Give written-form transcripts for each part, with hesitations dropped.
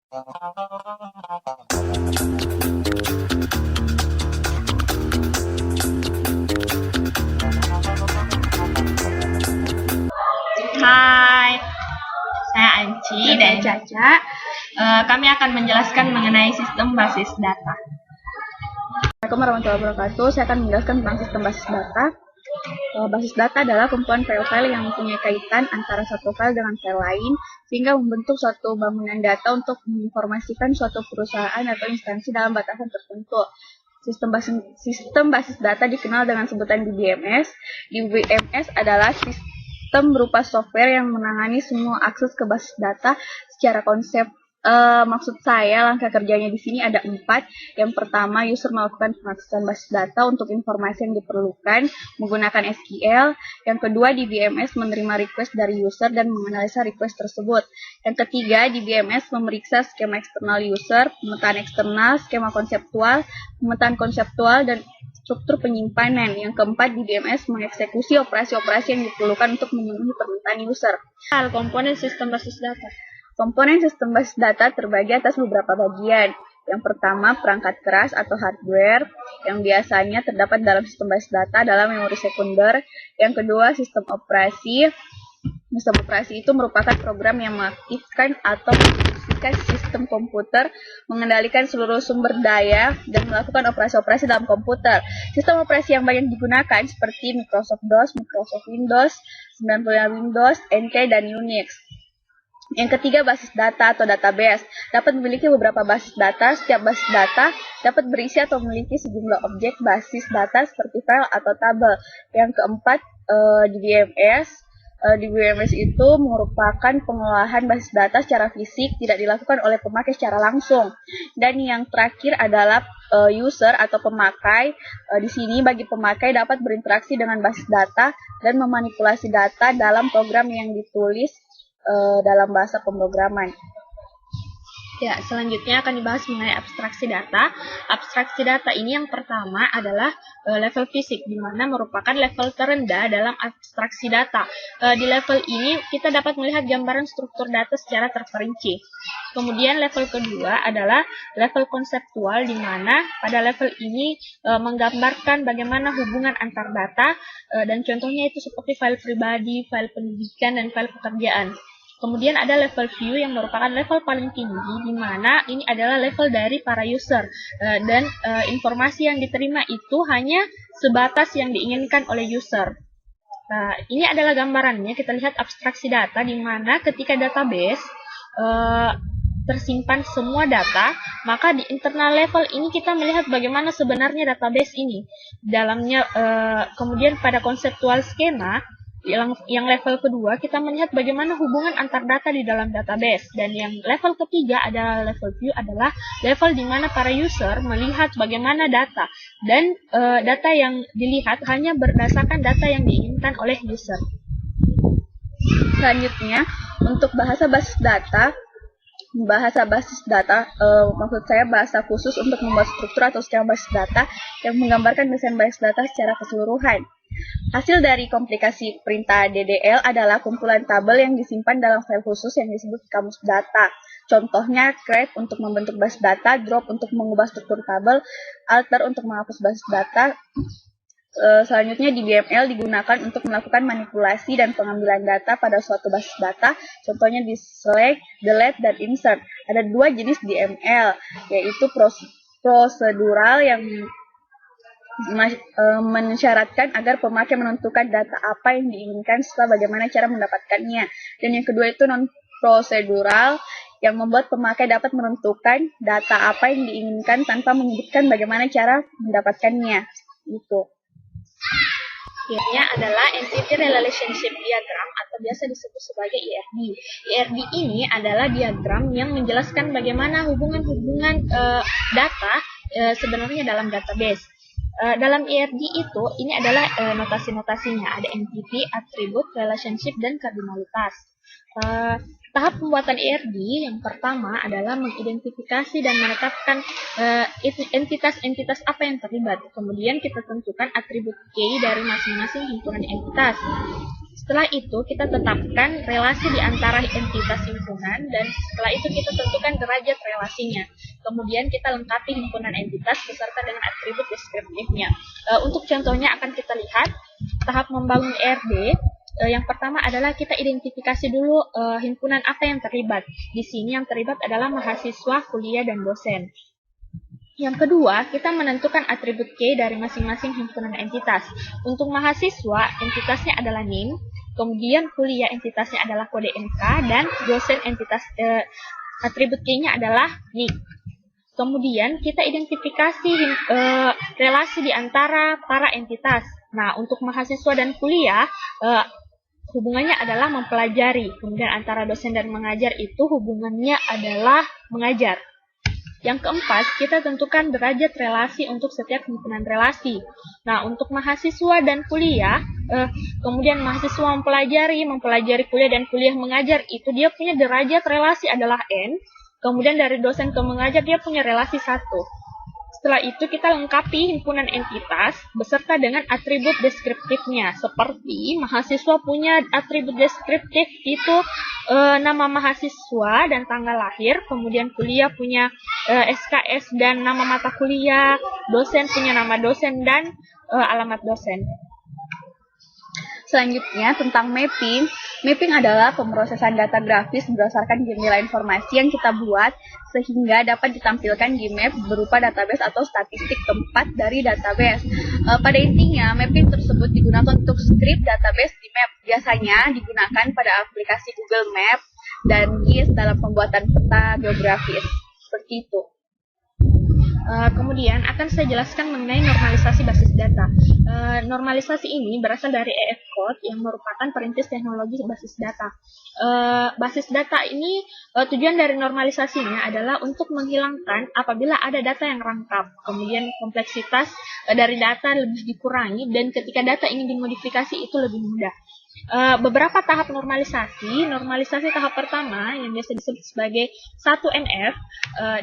Hai, saya Anci dan Caca. Kami akan menjelaskan mengenai sistem basis data. Assalamualaikum warahmatullahi wabarakatuh. Saya akan menjelaskan tentang sistem basis data. Basis data adalah kumpulan file-file yang mempunyai kaitan antara satu file dengan file lain, sehingga membentuk suatu bangunan data untuk menginformasikan suatu perusahaan atau instansi dalam batasan tertentu. Sistem basis data dikenal dengan sebutan DBMS. DBMS adalah sistem berupa software yang menangani semua akses ke basis data secara konsep. Maksud saya langkah kerjanya di sini ada 4. Yang pertama, user melakukan pengaksesan basis data untuk informasi yang diperlukan menggunakan SQL. Yang kedua, DBMS menerima request dari user dan menganalisa request tersebut. Yang ketiga, DBMS memeriksa skema eksternal user, pemetaan eksternal, skema konseptual, pemetaan konseptual, dan struktur penyimpanan. Yang keempat, DBMS mengeksekusi operasi-operasi yang diperlukan untuk memenuhi permintaan user. Komponen sistem basis data. Komponen sistem basis data terbagi atas beberapa bagian. Yang pertama, perangkat keras atau hardware, yang biasanya terdapat dalam sistem basis data adalah memori sekunder. Yang kedua, sistem operasi. Sistem operasi itu merupakan program yang mengaktifkan atau menginstruksikan sistem komputer, mengendalikan seluruh sumber daya, dan melakukan operasi-operasi dalam komputer. Sistem operasi yang banyak digunakan seperti Microsoft DOS, Microsoft Windows, 95 Windows, NT, dan Unix. Yang ketiga, basis data atau database. Dapat memiliki beberapa basis data. Setiap basis data dapat berisi atau memiliki sejumlah objek basis data seperti file atau tabel. Yang keempat, DBMS. DBMS itu merupakan pengolahan basis data secara fisik, tidak dilakukan oleh pemakai secara langsung. Dan yang terakhir adalah user atau pemakai. Di sini bagi pemakai dapat berinteraksi dengan basis data dan memanipulasi data dalam program yang ditulis dalam bahasa pemrograman. Ya, selanjutnya akan dibahas mengenai abstraksi data. Abstraksi data ini yang pertama adalah level fisik, di mana merupakan level terendah dalam abstraksi data. Di level ini kita dapat melihat gambaran struktur data secara terperinci. Kemudian level kedua adalah level konseptual, di mana pada level ini menggambarkan bagaimana hubungan antar data, dan contohnya itu seperti file pribadi, file pendidikan, dan file pekerjaan. Kemudian ada level view yang merupakan level paling tinggi, di mana ini adalah level dari para user, dan informasi yang diterima itu hanya sebatas yang diinginkan oleh user. Ini adalah gambarannya. Kita lihat abstraksi data, di mana ketika database tersimpan semua data, maka di internal level ini kita melihat bagaimana sebenarnya database ini. Dalamnya, kemudian pada konseptual skema, yang level kedua kita melihat bagaimana hubungan antar data di dalam database, dan yang level ketiga adalah level view, adalah level di mana para user melihat bagaimana data, dan data yang dilihat hanya berdasarkan data yang diinginkan oleh user. Selanjutnya, untuk bahasa basis data, maksud saya bahasa khusus untuk membuat struktur atau skema basis data yang menggambarkan desain basis data secara keseluruhan. Hasil dari komplikasi perintah DDL adalah kumpulan tabel yang disimpan dalam file khusus yang disebut kamus data. Contohnya, create untuk membentuk basis data, drop untuk mengubah struktur tabel, alter untuk menghapus basis data. Selanjutnya, DBML digunakan untuk melakukan manipulasi dan pengambilan data pada suatu basis data. Contohnya di select, delete, dan insert. Ada 2 jenis DML, yaitu prosedural yang mensyaratkan agar pemakai menentukan data apa yang diinginkan serta bagaimana cara mendapatkannya. Dan yang kedua itu non-prosedural, yang membuat pemakai dapat menentukan data apa yang diinginkan tanpa menyebutkan bagaimana cara mendapatkannya. Itu. Ini adalah Entity Relationship Diagram atau biasa disebut sebagai IRD. IRD ini adalah diagram yang menjelaskan bagaimana hubungan-hubungan data sebenarnya dalam database. Dalam IRD itu, ini adalah notasi-notasinya. Ada entity, atribut, relationship, dan kardinalitas. Tahap pembuatan IRD yang pertama adalah mengidentifikasi dan menetapkan entitas-entitas apa yang terlibat. Kemudian kita tentukan atribut key dari masing-masing himpunan entitas. Setelah itu kita tetapkan relasi di antara entitas himpunan dan setelah itu kita tentukan derajat relasinya. Kemudian kita lengkapi himpunan entitas beserta dengan atribut deskriptifnya. Untuk contohnya akan kita lihat tahap membangun ERD. Yang pertama adalah kita identifikasi dulu himpunan apa yang terlibat. Di sini yang terlibat adalah mahasiswa, kuliah, dan dosen. Yang kedua, kita menentukan atribut K dari masing-masing himpunan entitas. Untuk mahasiswa, entitasnya adalah NIM, kemudian kuliah entitasnya adalah kode NK, dan dosen entitas atribut K-nya adalah NIK. Kemudian kita identifikasi relasi di antara para entitas. Nah, untuk mahasiswa dan kuliah, hubungannya adalah mempelajari. Kemudian antara dosen dan mengajar itu hubungannya adalah mengajar. Yang keempat, kita tentukan derajat relasi untuk setiap himpunan relasi. Nah, untuk mahasiswa dan kuliah, kemudian mahasiswa mempelajari kuliah, dan kuliah mengajar, itu dia punya derajat relasi adalah N. Kemudian dari dosen ke mengajar, dia punya relasi 1. Setelah itu kita lengkapi himpunan entitas beserta dengan atribut deskriptifnya. Seperti mahasiswa punya atribut deskriptif itu nama mahasiswa dan tanggal lahir. Kemudian kuliah punya SKS dan nama mata kuliah. Dosen punya nama dosen dan alamat dosen. Selanjutnya tentang mapping. Mapping adalah pemrosesan data grafis berdasarkan nilai informasi yang kita buat sehingga dapat ditampilkan di map berupa database atau statistik tempat dari database. Pada intinya, mapping tersebut digunakan untuk script database di map. Biasanya digunakan pada aplikasi Google Map dan GIS dalam pembuatan peta geografis. Seperti itu. Kemudian akan saya jelaskan mengenai normalisasi basis data. Normalisasi ini berasal dari EF Code yang merupakan perintis teknologi basis data. Basis data ini tujuan dari normalisasinya adalah untuk menghilangkan apabila ada data yang rangkap, kemudian kompleksitas dari data lebih dikurangi, dan ketika data ingin dimodifikasi itu lebih mudah. Beberapa tahap normalisasi tahap pertama yang biasa disebut sebagai 1NF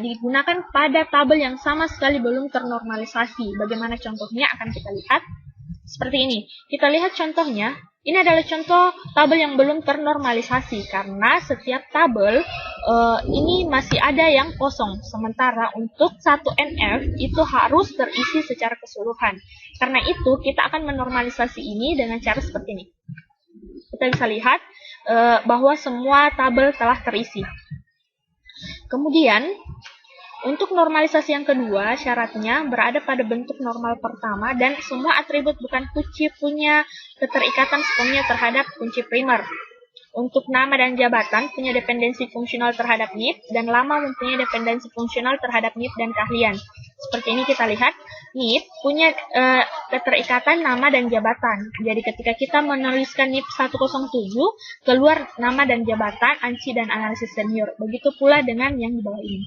digunakan pada tabel yang sama sekali belum ternormalisasi. Bagaimana contohnya akan kita lihat seperti ini. Kita lihat contohnya, ini adalah contoh tabel yang belum ternormalisasi karena setiap tabel ini masih ada yang kosong. Sementara untuk 1NF itu harus terisi secara keseluruhan. Karena itu kita akan menormalisasi ini dengan cara seperti ini. Kita bisa lihat bahwa semua tabel telah terisi. Kemudian, untuk normalisasi yang kedua, syaratnya berada pada bentuk normal pertama dan semua atribut bukan kunci punya keterikatan sepenuhnya terhadap kunci primer. Untuk nama dan jabatan punya dependensi fungsional terhadap NIP, dan lama mempunyai dependensi fungsional terhadap NIP dan keahlian. Seperti ini kita lihat, NIP punya keterikatan nama dan jabatan. Jadi ketika kita menuliskan NIP 107, keluar nama dan jabatan, ANSI dan analisis senior. Begitu pula dengan yang di bawah ini.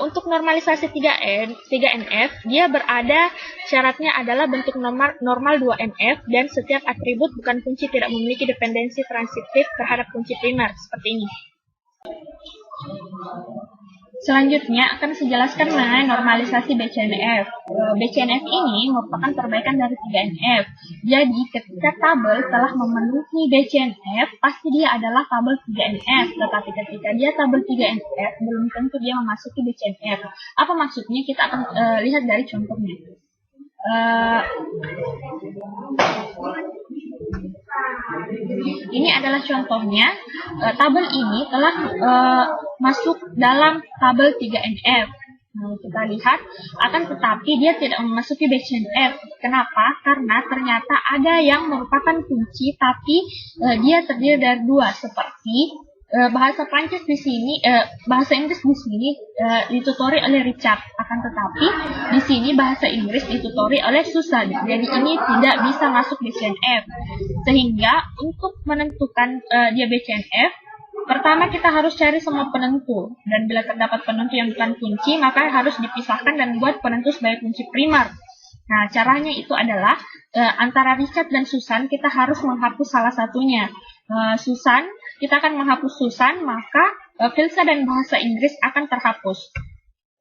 Untuk normalisasi 3NF, dia berada syaratnya adalah bentuk normal 2NF dan setiap atribut bukan kunci tidak memiliki dependensi transitif terhadap kunci primer, seperti ini. Selanjutnya akan saya jelaskan mengenai normalisasi BCNF. BCNF ini merupakan perbaikan dari 3NF. Jadi ketika tabel telah memenuhi BCNF, pasti dia adalah tabel 3NF. Tetapi ketika dia tabel 3NF, belum tentu dia memasuki BCNF. Apa maksudnya? Kita akan lihat dari contohnya. Ini adalah contohnya, tabel ini telah masuk dalam tabel 3NF. Nah, kita lihat, akan tetapi dia tidak memasuki BCNF. Kenapa? Karena ternyata ada yang merupakan kunci, tapi dia terdiri dari dua, seperti bahasa Prancis di sini, bahasa Inggris di sini ditutori oleh Richard, akan tetapi di sini bahasa Inggris ditutori oleh Susan. Jadi ini tidak bisa masuk BCNF. Sehingga untuk menentukan dia BCNF, pertama kita harus cari semua penentu, dan bila terdapat penentu yang bukan kunci, maka harus dipisahkan dan buat penentu sebagai kunci primer. Nah, caranya itu adalah antara Richard dan Susan kita harus menghapus salah satunya. Susan, kita akan menghapus Susan, maka filsa dan bahasa Inggris akan terhapus.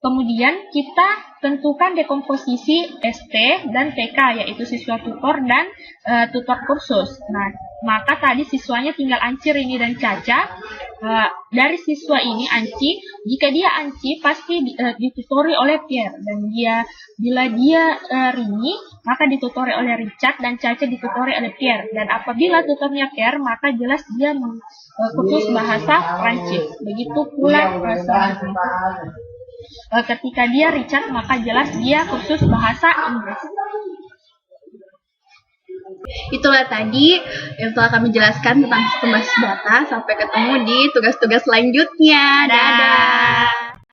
Kemudian kita tentukan dekomposisi ST dan TK, yaitu siswa tutor dan tutor kursus. Nah, maka tadi siswanya tinggal Anci, Rini, dan Caca. Dari siswa ini Anci, jika dia Anci pasti ditutori oleh Pierre, dan bila dia Rini maka ditutori oleh Richard, dan Caca ditutori oleh Pierre. Dan apabila tutornya Pierre maka jelas dia kursus bahasa Prancis. Begitu pula selanjutnya. Ketika dia Richard maka jelas dia kursus bahasa Inggris. Itulah tadi yang telah kami jelaskan tentang sistem basis data. Sampai ketemu di tugas-tugas selanjutnya. Dadah!